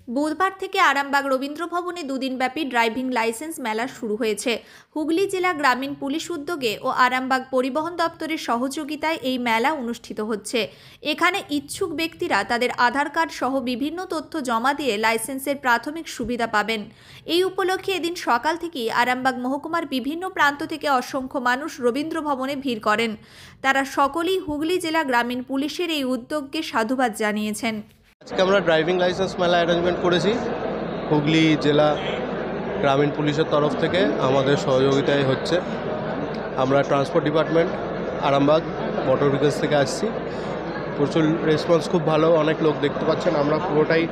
বুধবার থেকে আরামবাগ রবীন্দ্র ভবনে দুদিনব্যাপী ড্রাইভিং লাইসেন্স মেলা শুরু হয়েছে। হুগলি জেলা গ্রামীণ পুলিশ উদ্যোগে ও আরামবাগ পরিবহন দপ্তরের সহযোগিতায় এই মেলা অনুষ্ঠিত হচ্ছে। এখানে ইচ্ছুক ব্যক্তিরা তাদের আধার কার্ড সহ বিভিন্ন তথ্য জমা দিয়ে লাইসেন্সের প্রাথমিক সুবিধা পাবেন। এই উপলক্ষে এদিন সকাল থেকেই আরামবাগ মহকুমার বিভিন্ন প্রান্ত থেকে অসংখ্য মানুষ রবীন্দ্র ভবনে ভিড় করেন। তারা সকলেই হুগলি জেলা গ্রামীণ পুলিশের এই উদ্যোগকে সাধুবাদ জানিয়েছেন। আজকে আমরা ড্রাইভিং লাইসেন্স মেলা অ্যারেঞ্জমেন্ট করেছি হুগলি জেলা গ্রামীণ পুলিশের তরফ থেকে আমাদের সহযোগিতায় হচ্ছে। আমরা transport department Arambagh motor vehicles থেকে আসছি। প্রচুর রেসপন্স খুব ভালো, অনেক লোক দেখতে পাচ্ছেন। আমরা পুরোটাই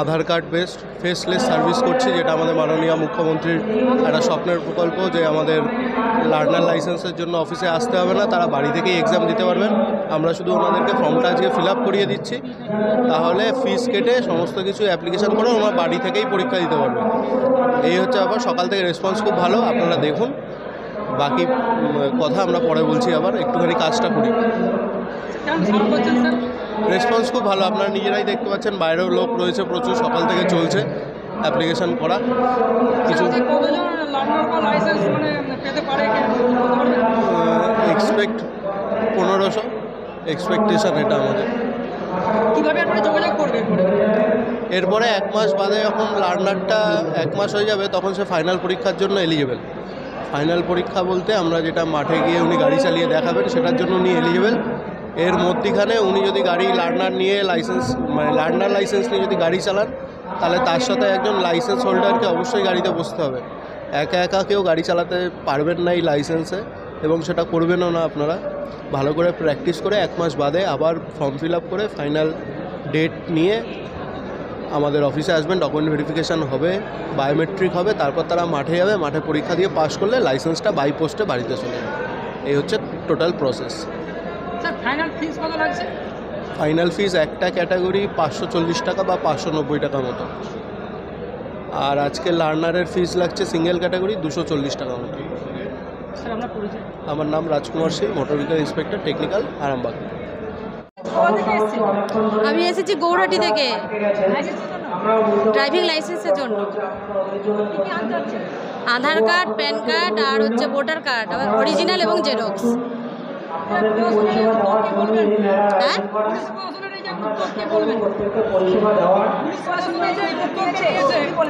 আধার কার্ড বেসড ফেসলেস সার্ভিস করছি, যেটা আমাদের মাননীয় মুখ্যমন্ত্রীর একটা স্বপ্নের প্রকল্প, যে আমাদের লার্নার লাইসেন্সের জন্য অফিসে আসতে হবে না, তারা বাড়ি থেকেই এক্সাম দিতে পারবেন। আমরা শুধু ওনাদেরকে ফর্মটা আজকে ফিল আপ করিয়ে দিচ্ছি, তাহলে ফিস কেটে সমস্ত কিছু অ্যাপ্লিকেশান করে ওনারা বাড়ি থেকেই পরীক্ষা দিতে পারবেন। এই হচ্ছে আবার সকাল থেকে রেসপন্স খুব ভালো, আপনারা দেখুন। বাকি কথা আমরা পরে বলছি, আবার একটুখানি কাজটা করি। রেসপন্স খুব ভালো, আপনারা নিজেরাই দেখতে পাচ্ছেন। বাইরেও লোক রয়েছে প্রচুর, সকাল থেকে চলছে অ্যাপ্লিকেশান করা। কিছু এক্সপেক্ট 1500 এক্সপেকটেশন এটা আমাদের। এরপরে 1 মাস বাদে যখন লার্নারটা 1 মাস হয়ে যাবে, তখন সে ফাইনাল পরীক্ষার জন্য এলিজেবল। ফাইনাল পরীক্ষা বলতে আমরা যেটা মাঠে গিয়ে উনি গাড়ি চালিয়ে দেখাবেন, সেটার জন্য উনি এলিজেবল। এর মধ্যিখানে উনি যদি গাড়ি লার্নার নিয়ে লার্নার লাইসেন্স নিয়ে যদি গাড়ি চালান, তাহলে তার সাথে একজন লাইসেন্স হোল্ডারকে অবশ্যই গাড়িতে বসতে হবে। একা একা কেউ গাড়ি চালাতে পারবেন না এই লাইসেন্সে, এবং সেটা করবেনও না আপনারা। ভালো করে প্র্যাকটিস করে 1 মাস বাদে আবার ফর্ম ফিল আপ করে ফাইনাল ডেট নিয়ে আমাদের অফিসে আসবেন। ডকুমেন্ট ভেরিফিকেশান হবে, বায়োমেট্রিক হবে, তারপর তারা মাঠে যাবে। মাঠে পরীক্ষা দিয়ে পাস করলে লাইসেন্সটা বাই পোস্টে বাড়িতে চলে যাবে। এই হচ্ছে টোটাল প্রসেস। ফাইনাল ফিস একটা ক্যাটাগরি 540 টাকা বা 590 টাকা মতো। আর আজকে লার্নারের ফিস লাগছে সিঙ্গেল ক্যাটাগরি 240 টাকা মতো। আমার নাম Rajkumar Singh, motor vehicle inspector technical, Arambagh. আমি এসেছি গৌরহাটি থেকে ড্রাইভিং লাইসেন্সের জন্য। আধার কার্ড, প্যান কার্ড আর হচ্ছে ভোটার কার্ড, আবার অরিজিনাল এবং জেরক্স।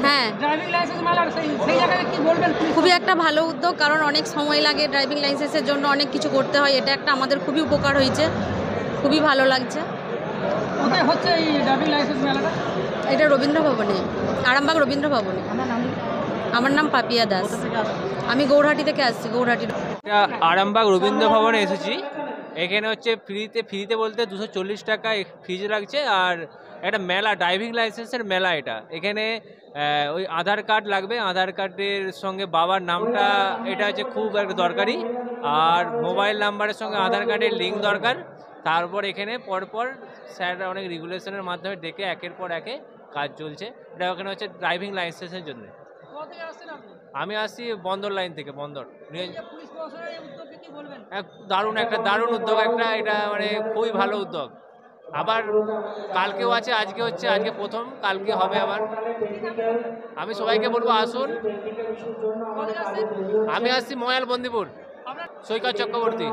হ্যাঁ, খুবই একটা ভালো উদ্যোগ, কারণ অনেক সময় লাগে ড্রাইভিং লাইসেন্সের জন্য, অনেক কিছু করতে হয়। এটা একটা আমাদের খুবই উপকার হয়েছে, খুবই ভালো লাগছে। এটা রবীন্দ্র ভবনে, আরামবাগ রবীন্দ্র ভবনে। আমার নাম পাপিয়া দাস, আমি গৌরহাটি থেকে আসছি। গৌরহাটি আরামবাগ রবীন্দ্র ভবনে এসেছি। এখানে হচ্ছে ফ্রিতে বলতে 240 টাকা ফিজ লাগছে। আর একটা মেলা, ড্রাইভিং লাইসেন্সের মেলা এটা। এখানে ওই আধার কার্ড লাগবে, আধার কার্ডের সঙ্গে বাবার নামটা, এটা হচ্ছে খুব একটা দরকারি। আর মোবাইল নাম্বারের সঙ্গে আধার কার্ডের লিঙ্ক দরকার। তারপর এখানে পরপর স্যাররা অনেক রেগুলেশনের মাধ্যমে ডেকে একের পর একে কাজ চলছে। এটা ওখানে হচ্ছে ড্রাইভিং লাইসেন্সের জন্য। আমি আসছি বন্দর লাইন থেকে, বন্দর। দারুণ উদ্যোগ একটা, এটা মানে খুবই ভালো উদ্যোগ। আবার কালকেও আছে, আজকে হচ্ছে, আজকে প্রথম, কালকে হবে আবার। আমি সবাইকে বলবো আসুন। আমি আসছি ময়াল বন্দিপুর, সৈকত চক্রবর্তী।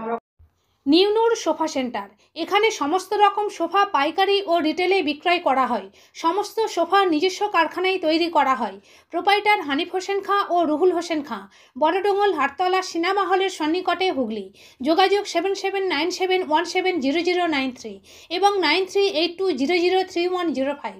নিউনুর সোফা সেন্টার, এখানে সমস্ত রকম সোফা পাইকারি ও রিটেলে বিক্রয় করা হয়। সমস্ত সোফা নিজস্ব কারখানায় তৈরি করা হয়। প্রোপাইটার হানিফ হোসেন খাঁ ও রুহুল হোসেন খাঁ, বড়ডোঙ্গল হাটতলা সিনেমা হলের সন্নিকটে, হুগলি। যোগাযোগ 7797170093 এবং 9382003105।